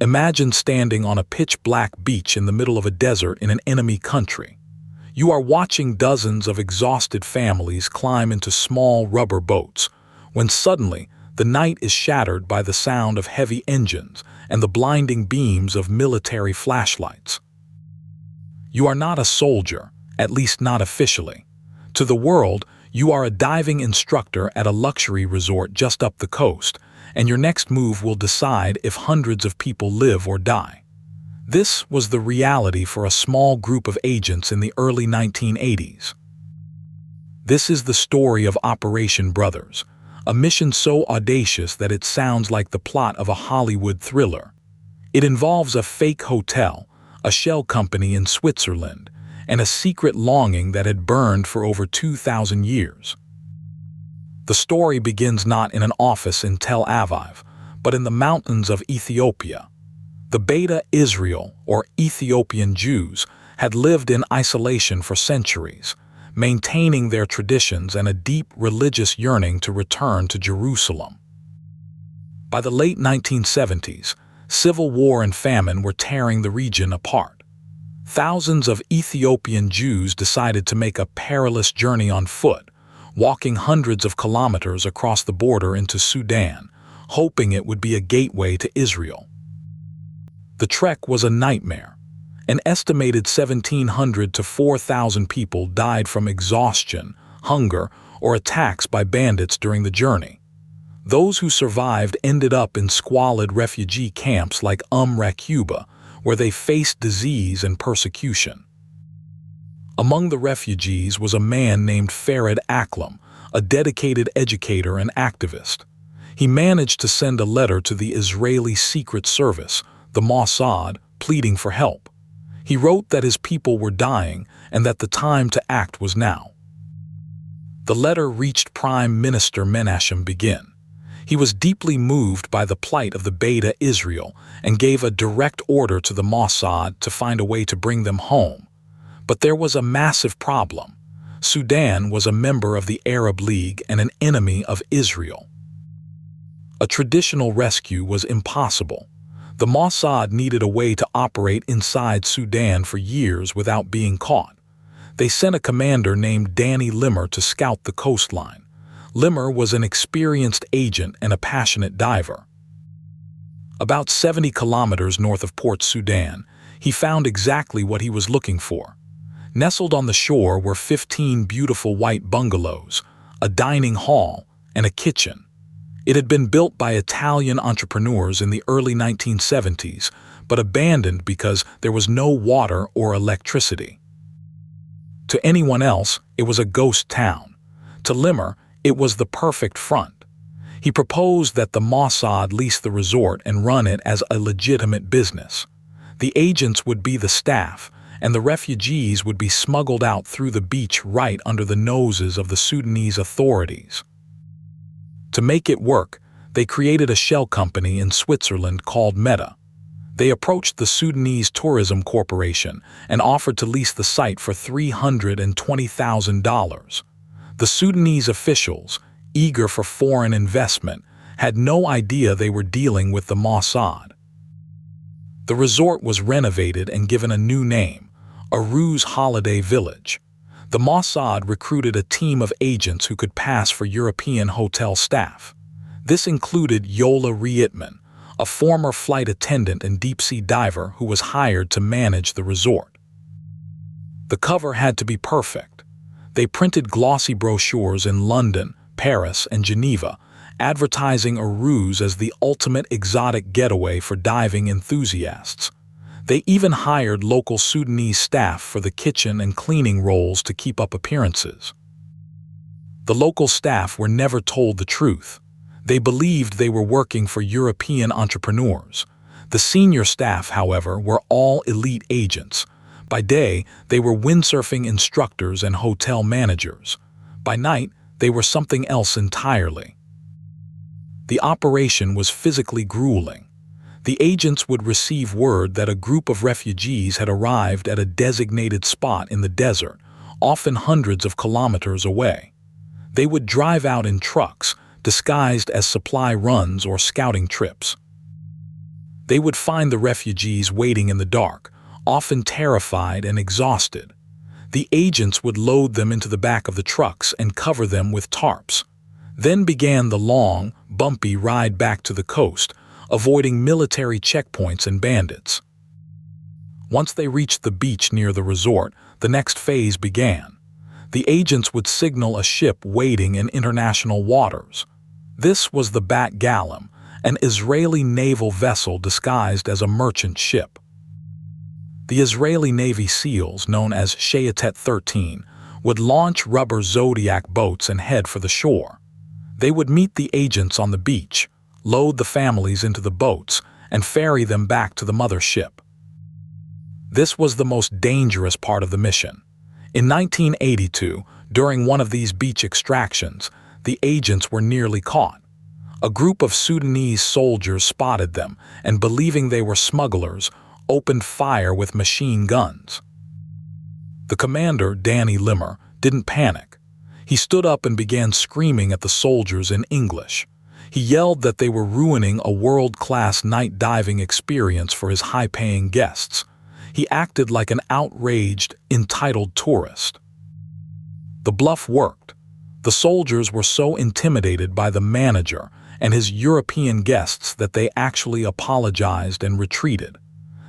Imagine standing on a pitch-black beach in the middle of a desert in an enemy country. You are watching dozens of exhausted families climb into small rubber boats, when suddenly the night is shattered by the sound of heavy engines and the blinding beams of military flashlights. You are not a soldier, at least not officially. To the world, you are a diving instructor at a luxury resort just up the coast, and your next move will decide if hundreds of people live or die. This was the reality for a small group of agents in the early 1980s. This is the story of Operation Brothers, a mission so audacious that it sounds like the plot of a Hollywood thriller. It involves a fake hotel, a shell company in Switzerland, and a secret longing that had burned for over 2,000 years. The story begins not in an office in Tel Aviv, but in the mountains of Ethiopia. The Beta Israel, or Ethiopian Jews, had lived in isolation for centuries, maintaining their traditions and a deep religious yearning to return to Jerusalem. By the late 1970s, civil war and famine were tearing the region apart. Thousands of Ethiopian Jews decided to make a perilous journey on foot, walking hundreds of kilometers across the border into Sudan, hoping it would be a gateway to Israel. The trek was a nightmare. An estimated 1,700 to 4,000 people died from exhaustion, hunger, or attacks by bandits during the journey. Those who survived ended up in squalid refugee camps like Raquba, where they faced disease and persecution. Among the refugees was a man named Farid Aklam, a dedicated educator and activist. He managed to send a letter to the Israeli Secret Service, the Mossad, pleading for help. He wrote that his people were dying and that the time to act was now. The letter reached Prime Minister Menachem Begin. He was deeply moved by the plight of the Beta Israel and gave a direct order to the Mossad to find a way to bring them home. But there was a massive problem. Sudan was a member of the Arab League and an enemy of Israel. A traditional rescue was impossible. The Mossad needed a way to operate inside Sudan for years without being caught. They sent a commander named Danny Limor to scout the coastline. Limor was an experienced agent and a passionate diver. About 70 kilometers north of Port Sudan, he found exactly what he was looking for. Nestled on the shore were 15 beautiful white bungalows, a dining hall, and a kitchen. It had been built by Italian entrepreneurs in the early 1970s, but abandoned because there was no water or electricity. To anyone else, it was a ghost town. To Limor, it was the perfect front. He proposed that the Mossad lease the resort and run it as a legitimate business. The agents would be the staff, and the refugees would be smuggled out through the beach right under the noses of the Sudanese authorities. To make it work, they created a shell company in Switzerland called Meta. They approached the Sudanese Tourism Corporation and offered to lease the site for $320,000. The Sudanese officials, eager for foreign investment, had no idea they were dealing with the Mossad. The resort was renovated and given a new name, Arous Holiday Village. The Mossad recruited a team of agents who could pass for European hotel staff. This included Yola Reitman, a former flight attendant and deep-sea diver who was hired to manage the resort. The cover had to be perfect. They printed glossy brochures in London, Paris, and Geneva, advertising Arous as the ultimate exotic getaway for diving enthusiasts. They even hired local Sudanese staff for the kitchen and cleaning roles to keep up appearances. The local staff were never told the truth. They believed they were working for European entrepreneurs. The senior staff, however, were all elite agents. By day, they were windsurfing instructors and hotel managers. By night, they were something else entirely. The operation was physically grueling. The agents would receive word that a group of refugees had arrived at a designated spot in the desert, often hundreds of kilometers away. They would drive out in trucks, disguised as supply runs or scouting trips. They would find the refugees waiting in the dark, often terrified and exhausted. The agents would load them into the back of the trucks and cover them with tarps. Then began the long, bumpy ride back to the coast, avoiding military checkpoints and bandits. Once they reached the beach near the resort, the next phase began. The agents would signal a ship waiting in international waters. This was the Bat Galim, an Israeli naval vessel disguised as a merchant ship. The Israeli Navy SEALs, known as Shayetet 13, would launch rubber Zodiac boats and head for the shore. They would meet the agents on the beach, load the families into the boats, and ferry them back to the mothership. This was the most dangerous part of the mission. In 1982, during one of these beach extractions, the agents were nearly caught. A group of Sudanese soldiers spotted them and, believing they were smugglers, opened fire with machine guns. The commander, Danny Limor, didn't panic. He stood up and began screaming at the soldiers in English. He yelled that they were ruining a world-class night diving experience for his high-paying guests. He acted like an outraged, entitled tourist. The bluff worked. The soldiers were so intimidated by the manager and his European guests that they actually apologized and retreated.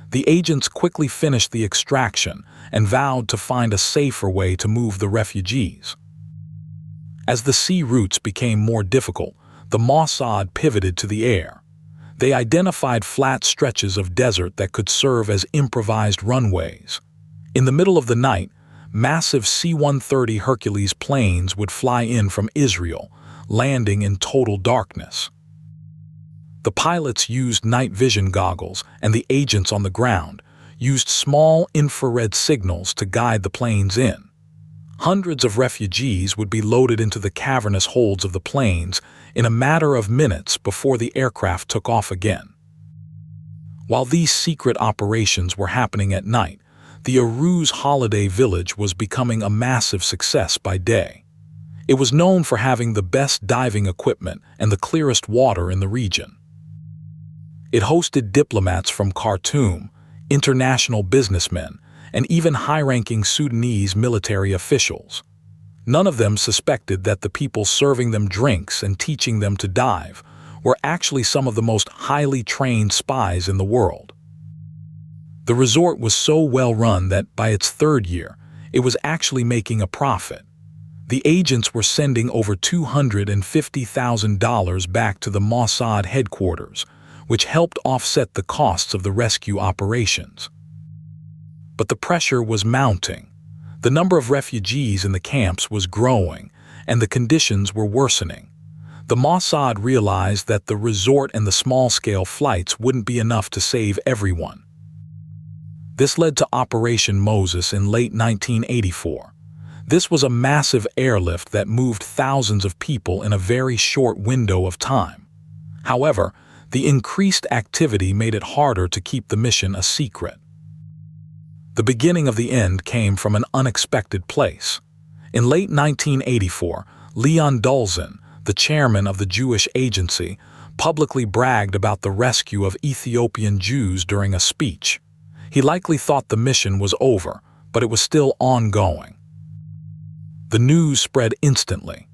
The agents quickly finished the extraction and vowed to find a safer way to move the refugees. As the sea routes became more difficult, the Mossad pivoted to the air. They identified flat stretches of desert that could serve as improvised runways. In the middle of the night, massive C-130 Hercules planes would fly in from Israel, landing in total darkness. The pilots used night vision goggles, and the agents on the ground used small infrared signals to guide the planes in. Hundreds of refugees would be loaded into the cavernous holds of the planes in a matter of minutes before the aircraft took off again. While these secret operations were happening at night, the Arous Holiday Village was becoming a massive success by day. It was known for having the best diving equipment and the clearest water in the region. It hosted diplomats from Khartoum, international businessmen, and even high-ranking Sudanese military officials. None of them suspected that the people serving them drinks and teaching them to dive were actually some of the most highly trained spies in the world. The resort was so well run that by its third year, it was actually making a profit. The agents were sending over $250,000 back to the Mossad headquarters, which helped offset the costs of the rescue operations. But the pressure was mounting. The number of refugees in the camps was growing, and the conditions were worsening. The Mossad realized that the resort and the small-scale flights wouldn't be enough to save everyone. This led to Operation Moses in late 1984. This was a massive airlift that moved thousands of people in a very short window of time. However, the increased activity made it harder to keep the mission a secret. The beginning of the end came from an unexpected place. In late 1984, Leon Dulzin, the chairman of the Jewish Agency, publicly bragged about the rescue of Ethiopian Jews during a speech. He likely thought the mission was over, but it was still ongoing. The news spread instantly.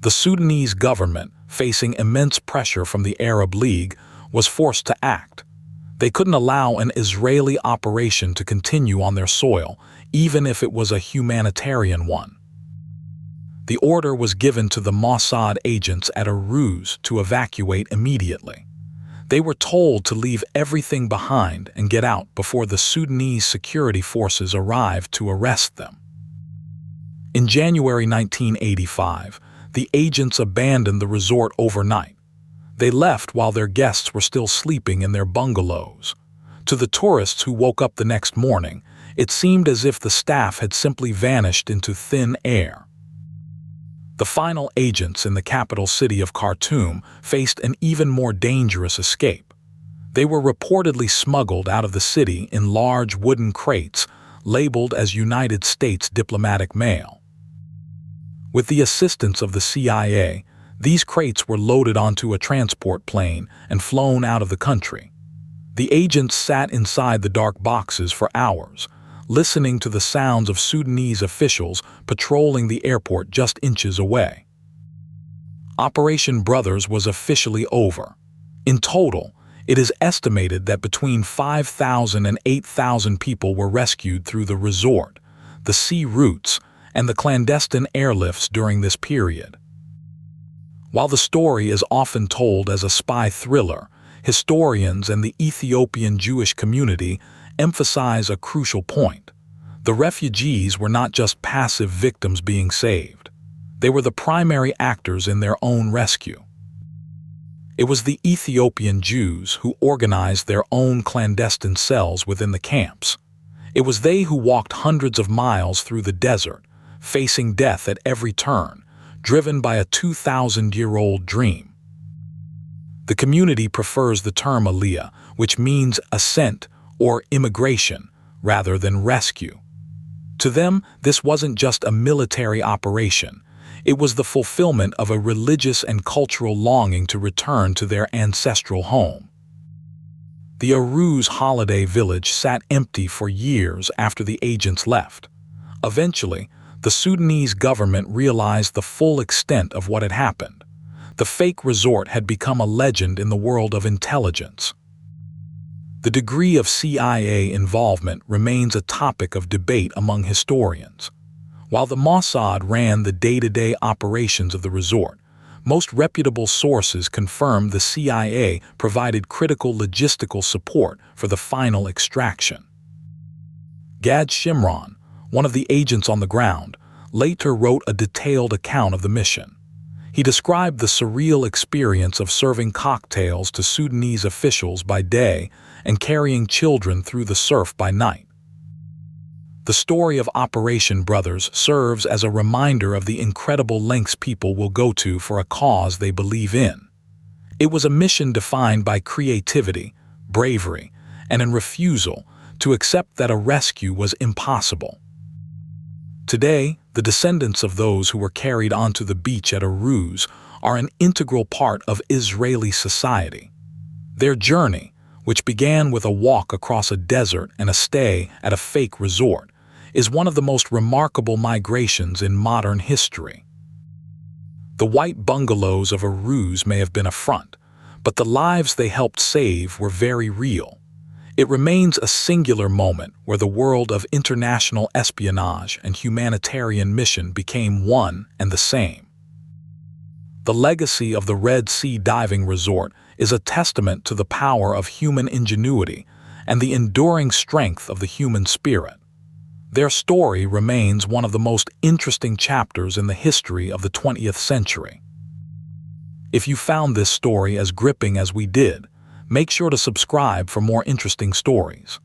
The Sudanese government, facing immense pressure from the Arab League, was forced to act. They couldn't allow an Israeli operation to continue on their soil, even if it was a humanitarian one. The order was given to the Mossad agents at Arous to evacuate immediately. They were told to leave everything behind and get out before the Sudanese security forces arrived to arrest them. In January 1985, the agents abandoned the resort overnight. They left while their guests were still sleeping in their bungalows. To the tourists who woke up the next morning, it seemed as if the staff had simply vanished into thin air. The final agents in the capital city of Khartoum faced an even more dangerous escape. They were reportedly smuggled out of the city in large wooden crates labeled as United States diplomatic mail. With the assistance of the CIA, these crates were loaded onto a transport plane and flown out of the country. The agents sat inside the dark boxes for hours, listening to the sounds of Sudanese officials patrolling the airport just inches away. Operation Brothers was officially over. In total, it is estimated that between 5,000 and 8,000 people were rescued through the resort, the sea routes, and the clandestine airlifts during this period. While the story is often told as a spy thriller, historians and the Ethiopian Jewish community emphasize a crucial point. The refugees were not just passive victims being saved. They were the primary actors in their own rescue. It was the Ethiopian Jews who organized their own clandestine cells within the camps. It was they who walked hundreds of miles through the desert, facing death at every turn, driven by a 2,000-year-old dream. The community prefers the term aliyah, which means ascent or immigration, rather than rescue. To them, this wasn't just a military operation. It was the fulfillment of a religious and cultural longing to return to their ancestral home. The Arous Holiday Village sat empty for years after the agents left. Eventually, the Sudanese government realized the full extent of what had happened. The fake resort had become a legend in the world of intelligence. The degree of CIA involvement remains a topic of debate among historians. While the Mossad ran the day-to-day operations of the resort, most reputable sources confirmed the CIA provided critical logistical support for the final extraction. Gad Shimron, one of the agents on the ground, later wrote a detailed account of the mission. He described the surreal experience of serving cocktails to Sudanese officials by day and carrying children through the surf by night. The story of Operation Brothers serves as a reminder of the incredible lengths people will go to for a cause they believe in. It was a mission defined by creativity, bravery, and a refusal to accept that a rescue was impossible. Today, the descendants of those who were carried onto the beach at Arous are an integral part of Israeli society. Their journey, which began with a walk across a desert and a stay at a fake resort, is one of the most remarkable migrations in modern history. The white bungalows of Arous may have been a front, but the lives they helped save were very real. It remains a singular moment where the world of international espionage and humanitarian mission became one and the same. The legacy of the Red Sea diving resort is a testament to the power of human ingenuity and the enduring strength of the human spirit. Their story remains one of the most interesting chapters in the history of the 20th century. If you found this story as gripping as we did, make sure to subscribe for more interesting stories.